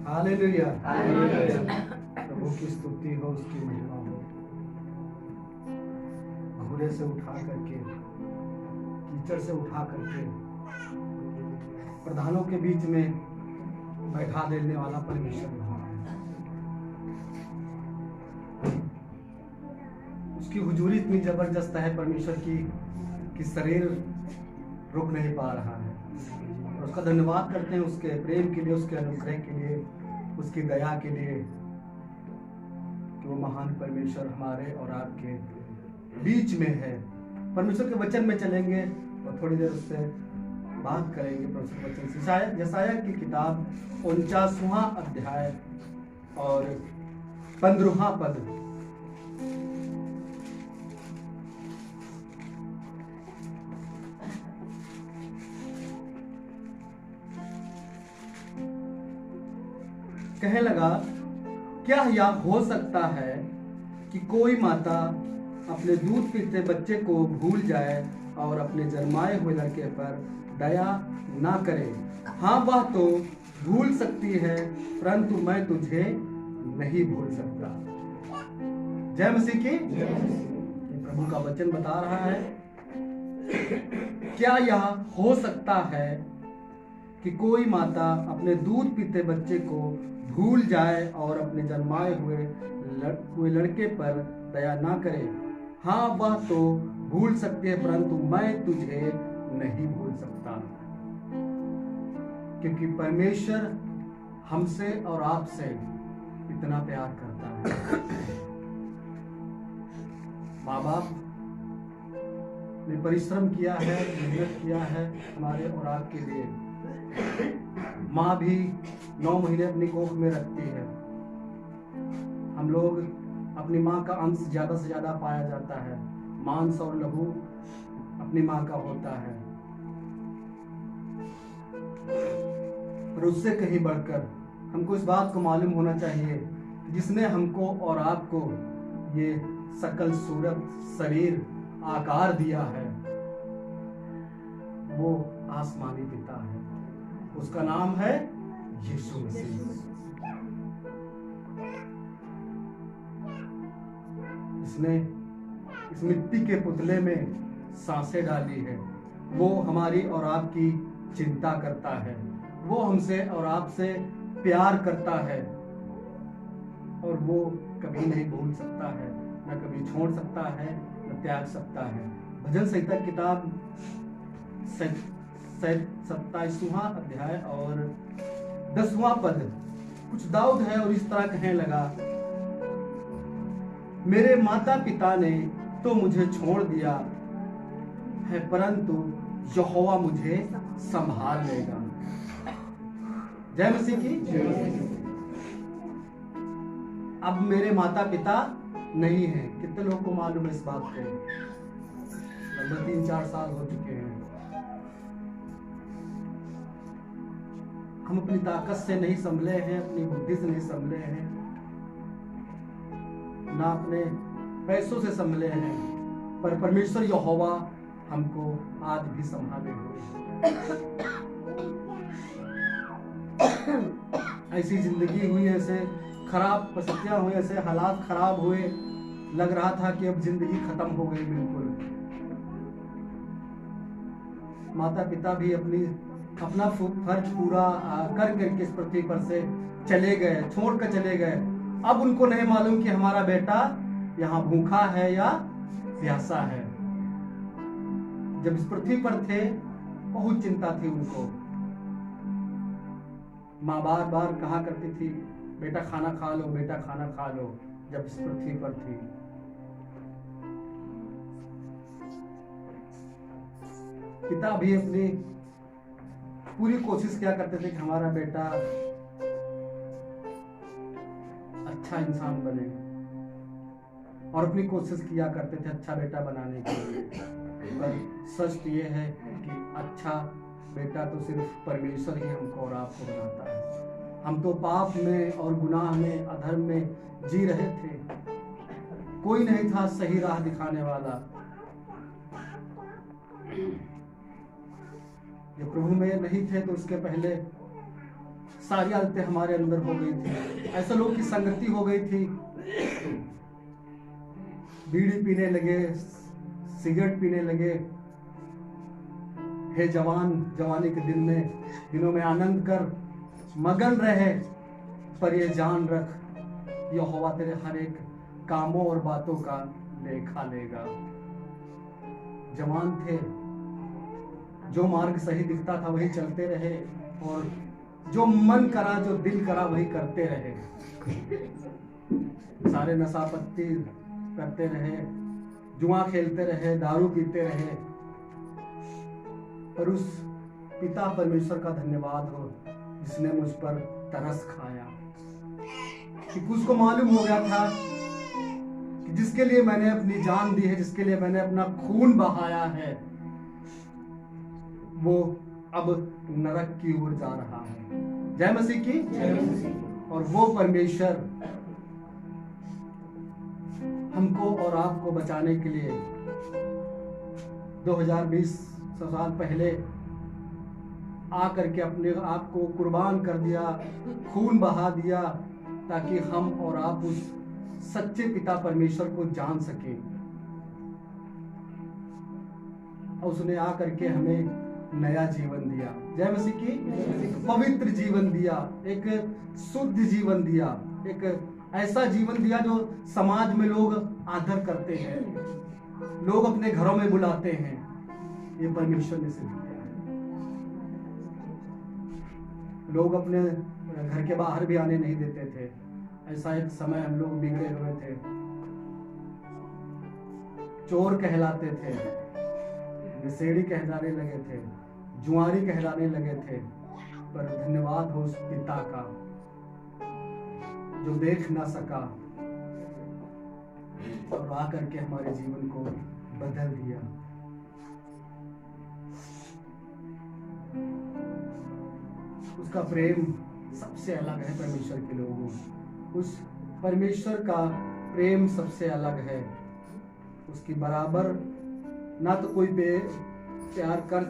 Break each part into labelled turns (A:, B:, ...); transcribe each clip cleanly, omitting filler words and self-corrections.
A: Hallelujah. प्रभु की स्तुति हो, उसकी महिमा हो। घूरे से उठा करके, कीचड़ से उठा करके प्रधानों के बीच में बैठा देने वाला परमेश्वर है। उसकी हुजूरी इतनी जबरदस्त है परमेश्वर की कि शरीर रुक नहीं पा रहा है। और उसका धन्यवाद करते हैं उसके प्रेम के लिए, उसके अनुग्रह के लिए, उसकी दया के लिए कि वो महान परमेश्वर हमारे और आपके बीच में है। परमेश्वर के वचन में चलेंगे और थोड़ी देर उससे बात करेंगे। परमेश्वर के वचन से यशायाह की किताब 49वां अध्याय और 15वां पद। कहने लगा, क्या यह हो सकता है कि कोई माता अपने दूध पीते बच्चे को भूल जाए और अपने जन्माए हुए लड़के पर दया ना करे? हाँ, वह तो भूल सकती है, परंतु मैं तुझे नहीं भूल सकता। जय मसीह की। प्रभु का वचन बता रहा है, क्या यह हो सकता है कि कोई माता अपने दूध पीते बच्चे को भूल जाए और अपने जन्माए हुए लड़के पर दया ना करे? हाँ, वह तो भूल सकती है, परंतु मैं तुझे नहीं भूल सकता। क्योंकि परमेश्वर हमसे और आपसे इतना प्यार करता है। माँ बाप ने परिश्रम किया है, मेहनत किया है हमारे और आपके लिए। माँ भी 9 महीने अपनी कोख में रखती है। हम लोग अपनी माँ का अंश ज्यादा से ज्यादा पाया जाता है। मांस और लहू अपनी माँ का होता है। पर उससे कहीं बढ़कर हमको इस बात को मालूम होना चाहिए कि जिसने हमको और आपको ये सकल सूरत, शरीर, आकार दिया है, वो आसमानी पिता है। उसका नाम है यीशु मसीह। इसने इस मिट्टी के पुतले में सांसें डाली है। वो हमारी और आपकी चिंता करता है। वो हमसे और आपसे प्यार करता है और वो कभी नहीं भूल सकता है, न कभी छोड़ सकता है, न त्याग सकता है। भजन संहिता किताब 27वां अध्याय और 10वां पद कुछ दाऊद है और इस तरह कहने लगा, मेरे माता पिता ने तो मुझे छोड़ दिया है, परंतु यहोवा मुझे संभाल लेगा। जय मसीह की। अब मेरे माता पिता नहीं है। कितने लोगों को मालूम है इस बात को? लगभग 3-4 साल हो चुके हैं। हम अपनी ताकत से नहीं संभले हैं, अपनी बुद्धि से नहीं संभले हैं, ना अपने पैसों से संभले हैं, पर परमेश्वर यहोवा हमको आज भी संभाले हुए। ऐसी जिंदगी हुई, ऐसे खराब परिस्थितियां हुई, ऐसे हालात खराब हुए, लग रहा था कि अब जिंदगी खत्म हो गई बिल्कुल। माता पिता भी अपना फर्ज पूरा कर करके इस पृथ्वी पर से चले गए, छोड़ कर चले गए। अब उनको नहीं मालूम कि हमारा बेटा यहाँ भूखा है या प्यासा है। जब इस पृथ्वी पर थे बहुत चिंता थी उनको। माँ बार बार कहा करती थी, बेटा खाना खा लो, बेटा खाना खा लो, जब इस पृथ्वी पर थी। पिता भी अपनी पूरी कोशिश क्या करते थे कि हमारा बेटा अच्छा इंसान बने, और अपनी कोशिश किया करते थे अच्छा बेटा बनाने के लिए। पर सच ये है कि अच्छा बेटा तो सिर्फ परमेश्वर ही हमको और आपको बनाता है। हम तो पाप में और गुनाह में, अधर्म में जी रहे थे। कोई नहीं था सही राह दिखाने वाला। जब प्रभु में नहीं थे तो उसके पहले सारी आदतें हमारे अंदर हो गई थी। ऐसे लोग की संगति हो गई थी, बीड़ी पीने लगे, सिगरेट पीने लगे। हे जवान, जवानी के दिनों में आनंद कर, मगन रहे, पर ये जान रख, यहोवा तेरे हर एक कामों और बातों का लेखा लेगा। जवान थे, जो मार्ग सही दिखता था वही चलते रहे, और जो मन करा, जो दिल करा वही करते रहे। सारे नशापत्ती करते रहे, जुआ खेलते रहे, दारू पीते रहे। पर उस पिता परमेश्वर का धन्यवाद हो जिसने मुझ पर तरस खाया, क्योंकि उसको मालूम हो गया था कि जिसके लिए मैंने अपनी जान दी है, जिसके लिए मैंने अपना खून बहाया है, वो अब नरक की ओर जा रहा है। जय मसीह की। और वो परमेश्वर हमको और आपको बचाने के लिए 2020 साल पहले आकर के अपने आप को कुर्बान कर दिया, खून बहा दिया, ताकि हम और आप उस सच्चे पिता परमेश्वर को जान सकें। और उसने आकर के हमें नया जीवन दिया। जय मसीह की। एक पवित्र जीवन दिया, एक शुद्ध जीवन दिया, एक ऐसा जीवन दिया जो समाज में लोग आदर करते हैं, लोग अपने घरों में बुलाते हैं। ये परमेश्वर ने सिद्ध किया है। लोग अपने घर के बाहर भी आने नहीं देते थे। ऐसा एक समय हम लोग बिगड़े हुए थे, चोर कहलाते थे, नशेड़ी कहलाने लगे थे, जुआरी कहलाने लगे थे। पर धन्यवाद हो उस पिता का जो देख ना सका और आकर के हमारे जीवन को बदल दिया। उसका प्रेम सबसे अलग है परमेश्वर के लोगों। उस परमेश्वर का प्रेम सबसे अलग है। उसकी बराबर ना तो कोई प्यार कर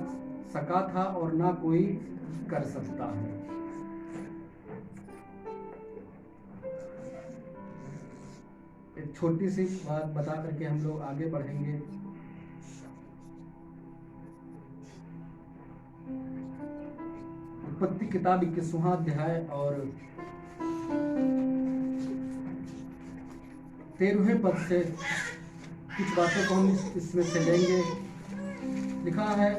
A: सका था और ना कोई कर सकता है। एक छोटी सी बात बता करके हम लोग आगे बढ़ेंगे। उत्पत्ति किताब 21वां अध्याय और 13वें पद से कुछ बातों को हम इसमें से लेंगे। लिखा है,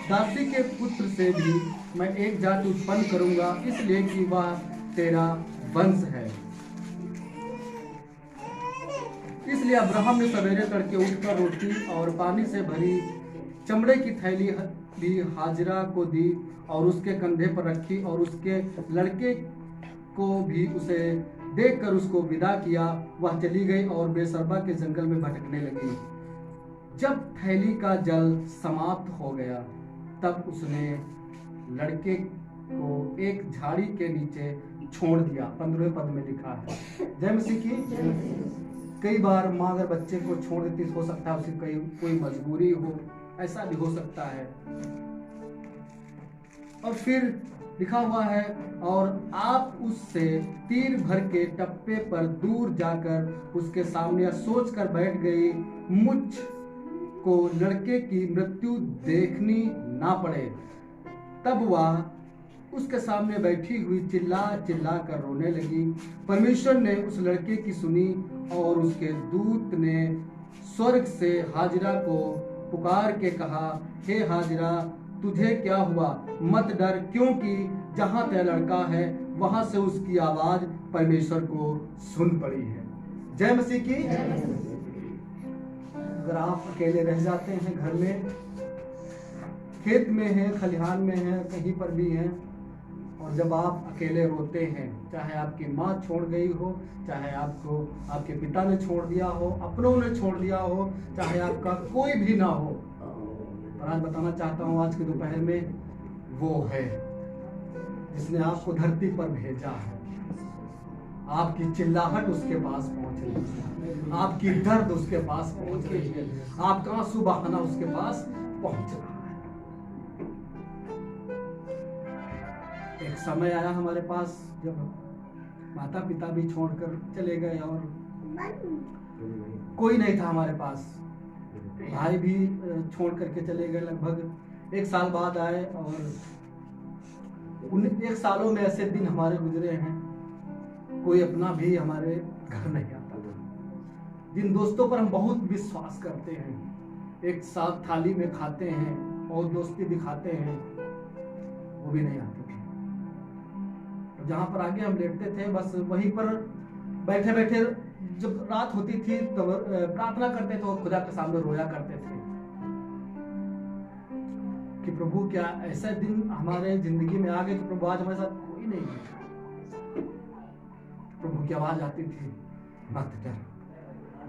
A: दासी के पुत्र से भी मैं एक जाति उत्पन्न करूंगा, इसलिए कि वह तेरा वंश है। इसलिए अब्राहम ने सवेरे तड़के उठकर रोटी और पानी से भरी चमड़े की थैली भी हाजिरा को दी और उसके कंधे पर रखी, और उसके लड़के को भी उसे देखकर उसको विदा किया। वह चली गई और बेसरबा के जंगल में भटकने लगी। जब थैली का जल समाप्त हो गया, तब उसने लड़के को एक झाड़ी के नीचे छोड़ दिया। 15वें पद में लिखा है। जय मसीह की। कई बार माँ अगर बच्चे को छोड़ देती, हो सकता है उसकी कोई मजबूरी हो, ऐसा भी हो सकता है। और फिर लिखा हुआ है, और आप उससे तीर भर के टप्पे पर दूर जाकर उसके सामने सोच कर बैठ गई, मुझ को लड़के की मृत्यु देखनी ना पड़े। तब वह उसके सामने बैठी हुई चिल्ला चिल्ला कर रोने लगी। परमेश्वर ने उस लड़के की सुनी, और उसके दूत ने स्वर्ग से हाजिरा को पुकार के कहा, हे हाजिरा, तुझे क्या हुआ? मत डर, क्योंकि जहां तेरा लड़का है वहां से उसकी आवाज परमेश्वर को सुन पड़ी है। जय मसीह की। अगर आप अकेले रह जाते हैं, घर में, खेत में हैं, खलिहान में हैं, कहीं पर भी हैं, और जब आप अकेले रोते हैं, चाहे आपकी माँ छोड़ गई हो, चाहे आपको आपके पिता ने छोड़ दिया हो, अपनों ने छोड़ दिया हो, चाहे आपका कोई भी ना हो, पर आज बताना चाहता हूँ, आज के दोपहर में वो है जिसने आपको धरती पर भेजा है। आपकी चिल्लाहट उसके पास पहुंच रही है, आपकी दर्द उसके पास पहुंच रही है, आपका आंसू बहाना उसके पास पहुंच रहा है। एक समय आया हमारे पास जब माता पिता भी छोड़कर चले गए और कोई नहीं था हमारे पास। भाई भी छोड़ करके चले गए। लगभग 1 साल बाद आए और उन 1 सालों में ऐसे दिन हमारे गुजरे हैं, कोई अपना भी हमारे घर नहीं आता था। जिन दोस्तों पर हम बहुत विश्वास करते हैं, एक साथ थाली में खाते हैं और दोस्ती दिखाते हैं, वो भी नहीं आते थे। जहाँ पर आगे हम लेटते थे बस वहीं पर बैठे बैठे जब रात होती थी तो प्रार्थना करते थे और खुदा के सामने रोया करते थे कि प्रभु क्या ऐसा दिन हमारे जिंदगी में आ गए कि प्रभु आज हमारे साथ कोई नहीं है। प्रभु की आवाज आती थी, मत डर,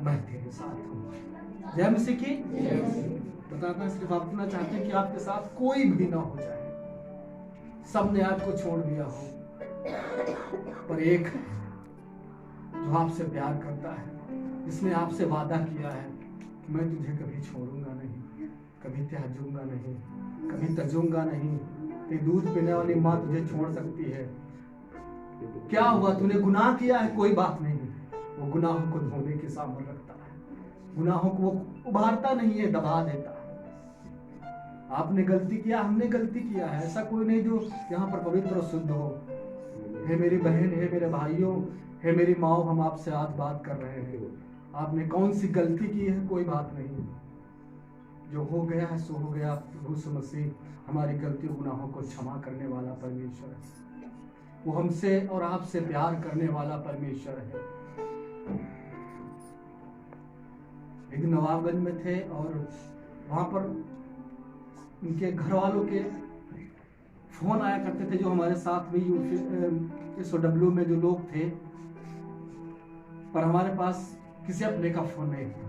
A: मैं तेरे साथ हूँ। जय मसीह की। बताना सिर्फ आप इतना चाहते हैं कि आपके साथ कोई भी ना हो जाए, सबने आपको छोड़ दिया हो, पर एक जो आपसे प्यार करता है, जिसने आपसे वादा किया है कि मैं तुझे कभी छोड़ूंगा नहीं, कभी त्याजूंगा नहीं, कभी तजूंगा नहीं। तेरी दूध पीने वाली माँ तुझे छोड़ सकती है। क्या हुआ, तूने गुनाह किया है, कोई बात नहीं, वो गुनाहों को धोने के सामर्थ्य रखता है। गुनाहों को वो उभारता नहीं है, दबा देता है। आपने गलती किया, हमने गलती किया है, ऐसा कोई नहीं जो यहाँ पर पवित्र और शुद्ध हो। हे मेरी बहन, हे मेरे भाइयों, हे मेरी माँ, हम आपसे आज बात कर रहे हैं। आपने कौन सी गलती की है, कोई बात नहीं, जो हो गया है सो हो गया। प्रभु यीशु मसीह हमारी गलतियों गुनाहों को क्षमा करने वाला परमेश्वर है। वो हमसे और आपसे प्यार करने वाला परमेश्वर है। एक दिन नवाबगंज में थे और वहां पर उनके घर वालों के फोन आया करते थे, जो हमारे साथ में SOW में जो लोग थे, पर हमारे पास किसी अपने का फोन नहीं था।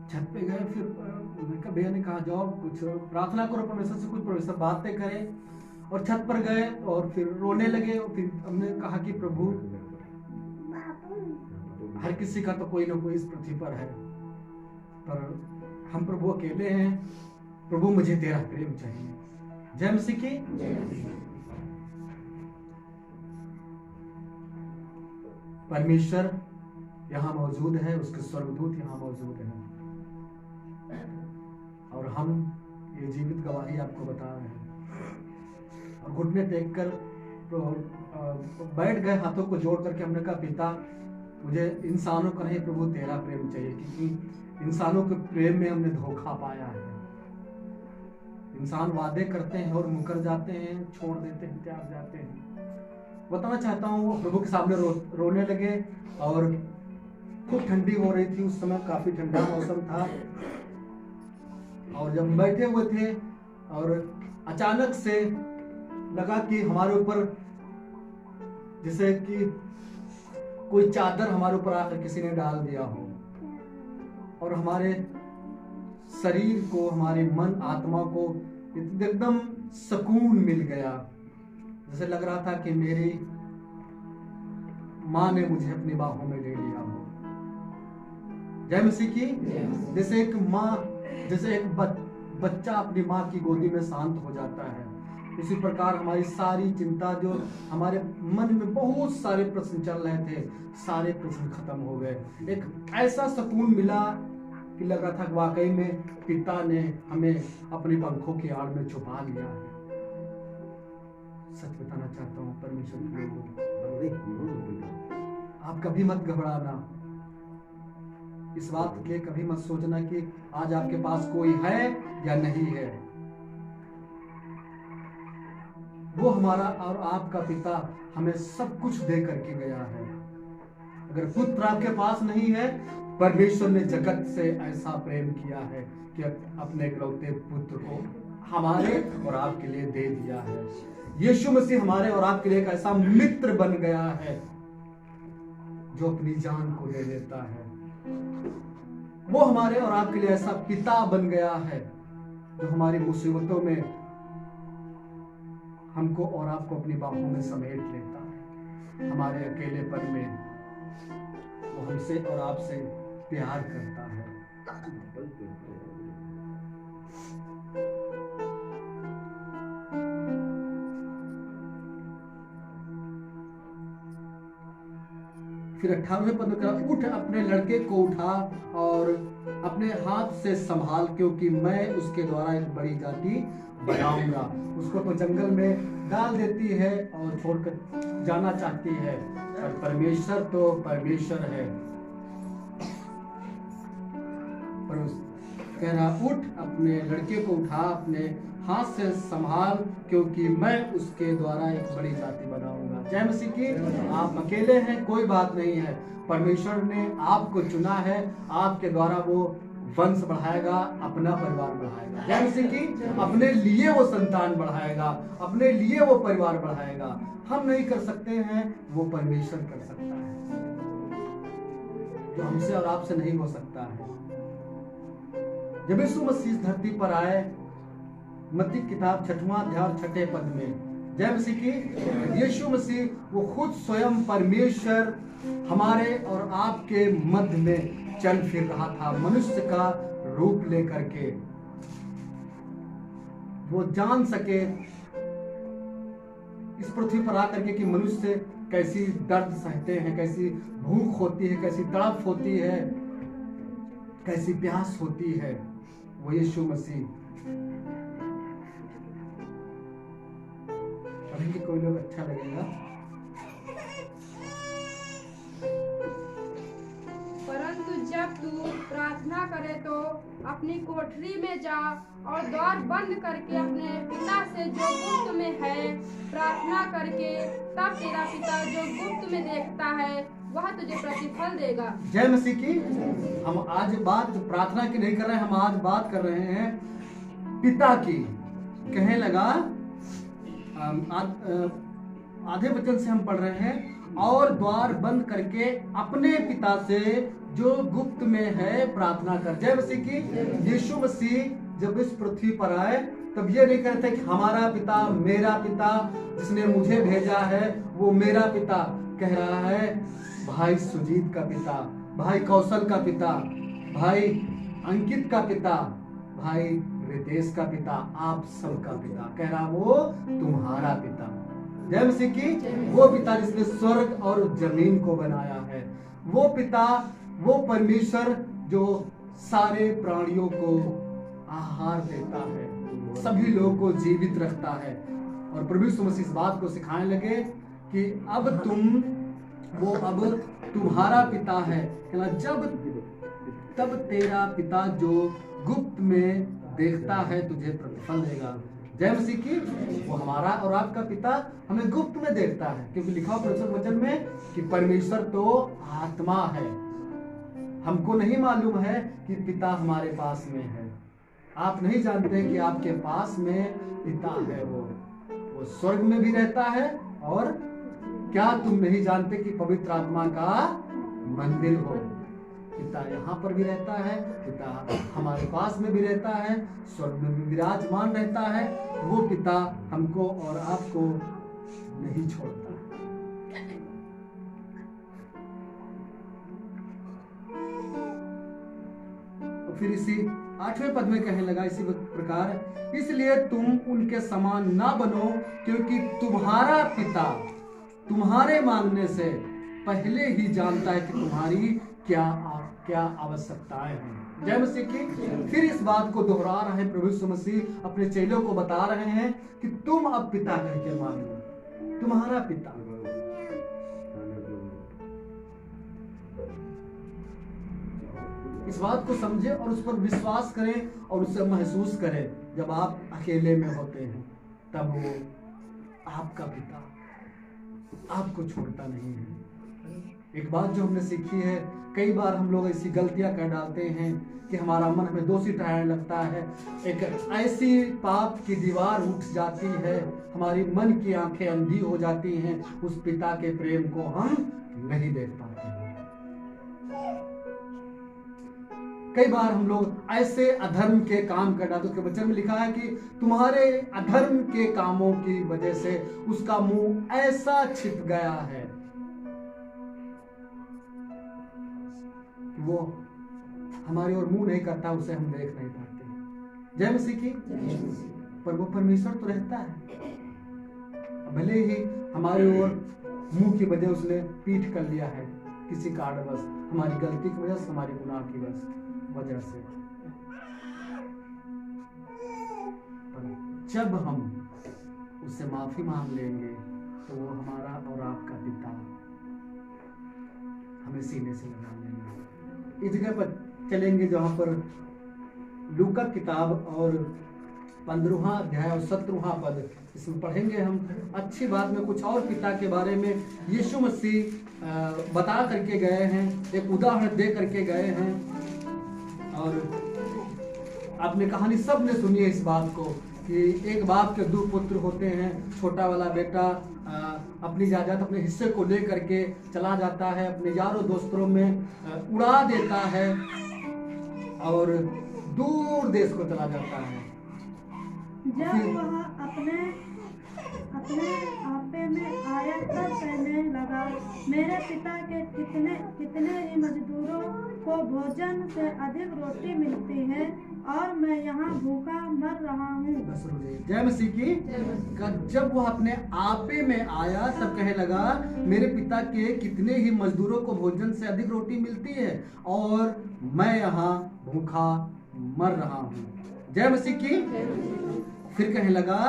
A: छत पे गए, फिर भैया ने कहा जाओ कुछ प्रार्थना करो परमेश्वर से, कुछ परमेश्वर बातें करें। और छत पर गए और फिर रोने लगे। और फिर हमने कहा कि प्रभु, हर किसी का तो कोई ना कोई इस पृथ्वी पर है, पर हम प्रभु अकेले हैं। प्रभु मुझे तेरा प्रेम चाहिए। जय मसीह की। परमेश्वर यहाँ मौजूद है, उसके स्वर्गदूत यहाँ मौजूद है, और हम ये जीवित गवाही आपको बता रहे हैं। और घुटने टेक कर बैठ गए, हाथों को जोड़ करके हमने कहा, पिता मुझे इंसानों का नहीं प्रभु तेरा प्रेम चाहिए, क्योंकि इंसानों के प्रेम में हमने धोखा पाया है। इंसान वादे करते हैं और मुकर जाते हैं, छोड़ देते हैं, त्याग जाते हैं। बताना चाहता हूँ, वो प्रभु के सामने रोने लगे और खूब ठंडी हो रही थी उस समय, काफी ठंडा मौसम था। और जब बैठे हुए थे और अचानक से लगा कि हमारे ऊपर जैसे कि कोई चादर हमारे ऊपर आकर किसी ने डाल दिया हो, और हमारे शरीर को, हमारे मन आत्मा को एकदम सुकून मिल गया। जैसे लग रहा था कि मेरी माँ ने मुझे अपनी बाहों में ले लिया हो। जय मसीह की। जैसे एक माँ, जैसे एक बच्चा अपनी माँ की गोदी में शांत हो जाता है, उसी प्रकार हमारी सारी चिंता, जो हमारे मन में बहुत सारे प्रश्न चल रहे थे, सारे प्रश्न खत्म हो गए। एक ऐसा सुकून मिला कि लग रहा था वाकई में पिता ने हमें अपनी पंखों की आड़ में छुपा लिया है। सच बताना चाहता हूँ परमेश्वर के लोगों, आप कभी मत घबराना। इस बात के कभी मत सोचना कि आज आपके पास कोई है या नहीं है। वो हमारा और आपका पिता हमें सब कुछ दे करके गया है। अगर पुत्र आपके पास नहीं है, परमेश्वर ने जगत से ऐसा प्रेम किया है कि अपने इकलौते पुत्र को हमारे और आपके लिए दे दिया है। यीशु मसीह हमारे और आपके लिए एक ऐसा मित्र बन गया है जो अपनी जान को दे देता है। वो हमारे और आपके लिए ऐसा पिता बन गया है जो हमारी मुसीबतों में हमको और आपको अपनी बाहों में समेट लेता है। हमारे अकेलेपन में वो हमसे और आपसे प्यार करता है। फिर 18वें पद में कहा, उठ अपने लड़के को उठा और अपने हाथ से संभाल, क्योंकि मैं उसके द्वारा एक बड़ी जाति बनाऊंगा। उसको तो जंगल में डाल देती है और छोड़कर जाना चाहती है, पर परमेश्वर तो परमेश्वर है। पर कह रहा, उठ अपने लड़के को उठा, अपने हाथ से संभाल, क्योंकि मैं उसके द्वारा एक बड़ी जाति बनाऊंगा। जय मसीह की। आप अकेले हैं, कोई बात नहीं है, परमेश्वर ने आपको चुना है, आपके द्वारा वो वंश बढ़ाएगा, अपना परिवार बढ़ाएगा। जय मसीह की। अपने लिए वो संतान बढ़ाएगा, अपने लिए वो परिवार बढ़ाएगा। हम नहीं कर सकते हैं, वो परमेश्वर कर सकता है, जो हमसे और आपसे नहीं हो सकता है। जब यीशु मसीह इस धरती पर आए, मत्ती किताब 6वां अध्याय 6 पद में, जय मसीह की, यीशु मसीह वो खुद स्वयं परमेश्वर हमारे और आपके मध्य में चल फिर रहा था, मनुष्य का रूप लेकर के। वो जान सके इस पृथ्वी पर आकर के कि मनुष्य कैसी दर्द सहते हैं, कैसी भूख होती है, कैसी तड़प होती है, कैसी प्यास होती है। वो यीशु मसीह। पढ़ेंगे कोई लोग, अच्छा लगेगा।
B: परंतु जब तू प्रार्थना करे तो अपनी कोठरी में जा और द्वार बंद करके अपने पिता से जो गुप्त में है प्रार्थना करके, तब तेरा पिता जो गुप्त में देखता है वह तुझे प्रतिफल देगा।
A: जय मसीह की। हम आज बात प्रार्थना की नहीं कर रहे हैं, हम आज बात कर रहे हैं पिता की। कहने लगा, आधे वचन से हम पढ़ रहे हैं, और द्वार बंद करके अपने पिता से जो गुप्त में है प्रार्थना कर। जय मसीह की। यीशु मसीह जब इस पृथ्वी पर आए तब ये नहीं कहते कि हमारा पिता, मेरा पिता, जिसने मुझे भेजा है वो मेरा पिता। कह रहा है भाई सुजीत का पिता, भाई कौशल का पिता, भाई अंकित का पिता, भाई रितेश का पिता, आप सबका पिता। कह रहा वो तुम्हारा पिता। जय मसीह की। वो पिता जिसने स्वर्ग और जमीन को बनाया है, वो पिता, वो परमेश्वर जो सारे प्राणियों को आहार देता है, सभी लोगों को जीवित रखता है। और प्रभु यीशु मसीह इस बात को सिखाने लगे कि अब तुम्हारा पिता है। जब तब तेरा पिता जो गुप्त में देखता है तुझे प्रतिफल देगा। जय मसीह की। वो हमारा और आपका पिता हमें गुप्त में देखता है, क्योंकि लिखा हुआ पवित्र वचन में कि परमेश्वर तो आत्मा है। हमको नहीं मालूम है कि पिता हमारे पास में है। आप नहीं जानते कि आपके पास में पिता है, वो स्वर्ग में भी रहता है। और क्या तुम नहीं जानते कि पवित्र आत्मा का मंदिर हो? पिता यहाँ पर भी रहता है, पिता हमारे पास में भी रहता है, स्वर्ग में भी विराजमान रहता है। वो पिता हमको और आपको नहीं छोड़ता। तो फिर इसी 8वें पद में कहने लगा इसी प्रकार, इसलिए तुम उनके समान ना बनो, क्योंकि तुम्हारा पिता तुम्हारे मांगने से पहले ही जानता है कि तुम्हारी क्या आवश्यकताएं हैं। जय मसीह की। फिर इस बात को दोहरा रहे हैं प्रभु यीशु मसीह, अपने चेलों को बता रहे हैं कि तुम अब पिता करके मांगो, तुम्हारा पिता। इस बात को समझे और उस पर विश्वास करें और उसे महसूस करें। जब आप अकेले में होते हैं तब वो आपका पिता आपको छोड़ता नहीं है। एक बात जो हमने सीखी है, कई बार हम लोग ऐसी गलतियां कर डालते हैं कि हमारा मन हमें दोषी ठहराने लगता है। एक ऐसी पाप की दीवार उठ जाती है, हमारी मन की आंखें अंधी हो जाती हैं, उस पिता के प्रेम को हम नहीं देख पाते हैं। कई बार हम लोग ऐसे अधर्म के काम कर डालते, उसके वचन में लिखा है कि तुम्हारे अधर्म के कामों की वजह से उसका मुंह ऐसा छिप गया है कि वो हमारी ओर मुंह नहीं करता, उसे हम देख नहीं पाते। जय मसीह की। पर वो परमेश्वर तो रहता है, भले ही हमारी ओर मुंह की वजह उसने पीठ कर लिया है, किसी कारणवश, हमारी गलती की वजह से, हमारी गुनाह की वजह से। पर जब हम उससे माफी मांग लेंगे तो वो हमारा और आपका पिता हमें सीने से लगा लेंगे। इस जगह पर चलेंगे जहां पर लूका किताब और 15वां अध्याय और 17वां पद, इसमें पढ़ेंगे हम। अच्छी बात में कुछ और पिता के बारे में यीशु मसीह बता करके गए हैं, एक उदाहरण दे करके गए हैं। और आपने कहानी सब ने सुनी है इस बात को कि एक बाप के 2 पुत्र होते हैं। छोटा वाला बेटा अपनी जायदाद, अपने हिस्से को ले करके चला जाता है, अपने यारों दोस्तों में उड़ा देता है और दूर देश को चला जाता है।
C: जब वह अपने आपे में आया तब कहने लगा, मेरे पिता के कितने ही मजदूरों को भोजन से अधिक रोटी मिलती है और मैं यहाँ भूखा मर रहा हूँ।
A: जय मसीह की। जब वह अपने आपे में आया तब कहने लगा, मेरे पिता के कितने ही मजदूरों को भोजन से अधिक रोटी मिलती है और मैं यहाँ भूखा मर रहा हूँ। जय मसीह की। फिर कहने लगा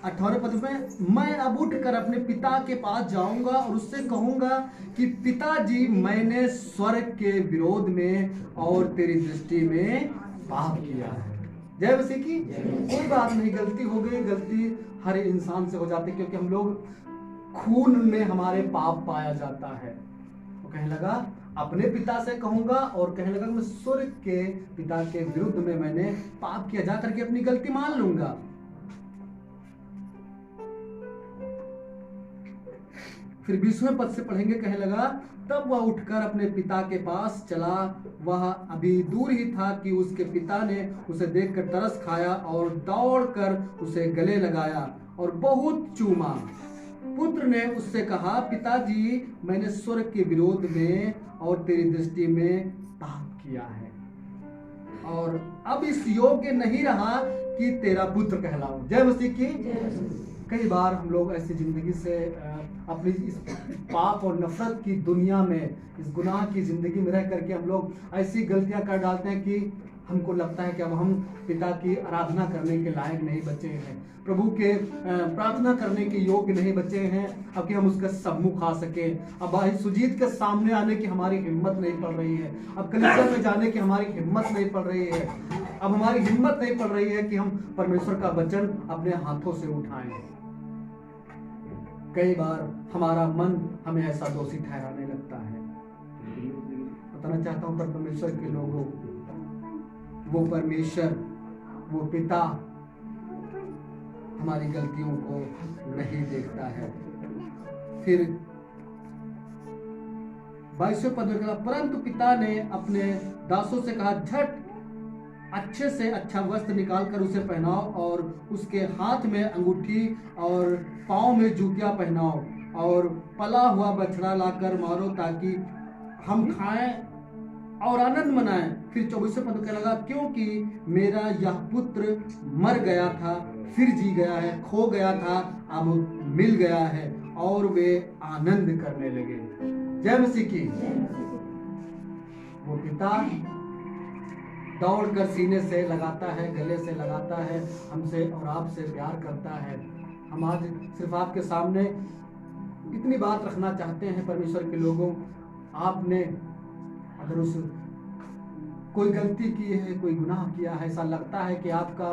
A: 18 पद में, मैं अब उठकर अपने पिता के पास जाऊंगा और उससे कहूंगा कि पिताजी, मैंने स्वर्ग के विरोध में और तेरी दृष्टि में पाप किया है। जय मसीह की। कोई बात नहीं, गलती हो गई, गलती हर इंसान से हो जाती है, क्योंकि हम लोग खून में हमारे पाप पाया जाता है। तो कहने लगा अपने पिता से कहूंगा और कहने लगा मैं स्वर्ग के पिता के विरुद्ध में मैंने पाप किया, जा करके अपनी गलती मान लूंगा। फिर 20वें पद से पढ़ेंगे। कहने लगा तब वह उठकर अपने पिता के पास चला। वह अभी दूर ही था कि उसके पिता ने उसे देखकर तरस खाया और दौड़कर उसे गले लगाया और बहुत चूमा। पुत्र ने उससे कहा, पिताजी, मैंने स्वर्ग के विरोध में और तेरी दृष्टि में पाप किया है और अब इस योग्य नहीं रहा कि तेरा पुत्र कहलाऊं। जय मसीह की। कई बार हम लोग ऐसी जिंदगी से अपनी इस पाप और नफरत की दुनिया में, इस गुनाह की जिंदगी में रह करके हम लोग ऐसी गलतियां कर डालते हैं कि हमको लगता है कि अब हम पिता की आराधना करने के लायक नहीं बचे हैं, प्रभु के प्रार्थना करने के योग्य नहीं बचे हैं, अब कि हम उसका सम्मुख आ सके। अब भाई सुजीत के सामने आने की हमारी हिम्मत नहीं पड़ रही है, अब कलीसिया में जाने की हमारी हिम्मत नहीं पड़ रही है, अब हमारी हिम्मत नहीं पड़ रही है कि हम परमेश्वर का वचन अपने हाथों से उठाएं। कई बार हमारा मन हमें ऐसा दोषी ठहराने लगता है। बताना चाहता हूं पर परमेश्वर के लोगों, वो परमेश्वर, वो पिता हमारी गलतियों को नहीं देखता है। फिर 22वें पद में कहा, परंतु पिता ने अपने दासों से कहा, झट अच्छे से अच्छा वस्त्र निकालकर उसे पहनाओ और उसके हाथ में अंगूठी और पांव में जूतियां पहनाओ और पला हुआ बछड़ा लाकर मारो ताकि हम खाएं और आनंद मनाएं। फिर 24वें पद में लगा, क्योंकि मेरा यह पुत्र मर गया था फिर जी गया है, खो गया था अब मिल गया है, और वे आनंद करने लगे। जय मसीह की। वो पिता दौड़कर सीने से लगाता है, गले से लगाता है, हमसे और आपसे प्यार करता है। हम आज सिर्फ आपके सामने इतनी बात रखना चाहते हैं परमेश्वर के लोगों, आपने अगर उस कोई गलती की है, कोई गुनाह किया है, ऐसा लगता है कि आपका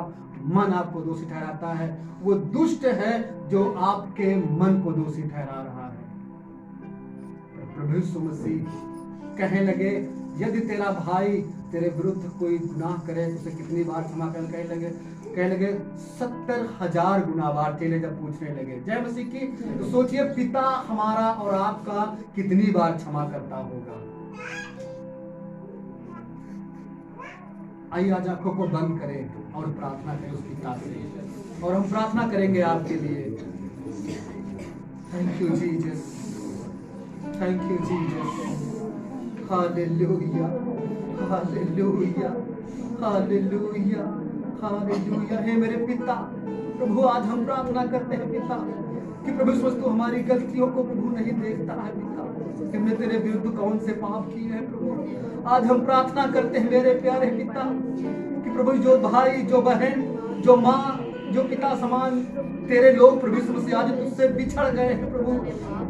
A: मन आपको दोषी ठहराता है, वो दुष्ट है जो आपके मन को दोषी ठहरा रहा है। प्रभु यीशु मसीह कहने लगे, यदि तेरा भाई तेरे विरुद्ध कोई गुनाह करे तो उसे कितनी बार क्षमा कर, कहने लगे 70,000 गुना बार। चेले जब पूछने लगे जय मसीह की, तो सोचिए पिता हमारा और आपका कितनी बार क्षमा करता होगा। आइए आज आंखों को बंद करें और प्रार्थना करें उस पिता से, और हम प्रार्थना करेंगे आपके लिए। Thank you Jesus, thank you Jesus, hallelujah, hallelujah, hallelujah, hallelujah. हे मेरे पिता, प्रभु आज हम प्रार्थना करते हैं पिता कि प्रभु इस वक्त तू हमारी गलतियों को प्रभु नहीं देखता है पिता, कि हमने तेरे विरुद्ध कौन से पाप किए हैं प्रभु। आज हम प्रार्थना करते हैं मेरे प्यारे पिता कि प्रभु जो भाई, जो बहन, जो माँ, जो पिता समान तेरे लोग प्रभु यीशु मसीह आज तुझसे बिछड़ गए हैं प्रभु,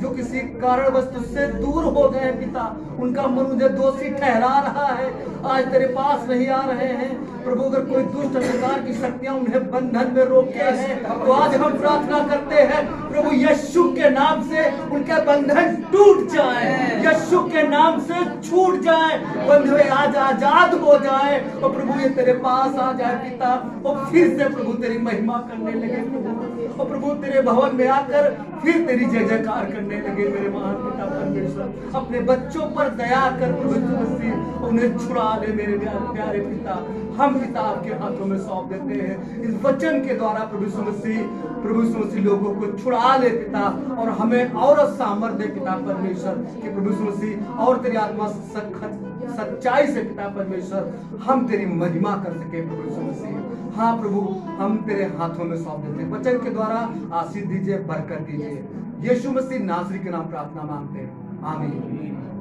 A: जो किसी कारणवश तुझसे दूर हो गए हैं पिता, उनका मन मुझे दोषी ठहरा रहा है, आज तेरे पास नहीं आ रहे हैं प्रभु। अगर कोई दुष्ट अंधकार की शक्तियां उन्हें बंधन में रोके हैं तो आज हम प्रार्थना करते हैं प्रभु यीशु के नाम से उनके बंधन टूट जाए, यीशु के नाम से छूट जाए, बंधे आज आजाद हो जाए और प्रभु ये तेरे पास आ जाए पिता, और फिर से प्रभु तेरी महिमा करने लगे प्रभु, और प्रभु तेरे भवन में आकर फिर तेरी जय जयकार करने लगे मेरे महान पिता परमेश्वर। अपने बच्चों पर दया कर प्रभु यीशु मसीह, उन्हें छुड़ा ले मेरे प्यारे पिता। हम पिता आपके हाथों में सौंप देते हैं इस वचन के द्वारा प्रभु यीशु मसीह लोगों को छुड़ा ले पिता, और हमें और सामर्थ्य दे पिता परमेश्वर कि प्रभु यीशु मसीह और तेरी आत्मा सच्चाई से पिता परमेश्वर हम तेरी महिमा कर सके प्रभु यीशु मसीह। हाँ प्रभु, हम तेरे हाथों में सौंप देते हैं, वचन के द्वारा आशीष दीजिए, बरकत दीजिए। यीशु मसीह नासरी के नाम प्रार्थना मांगते हैं, आमीन।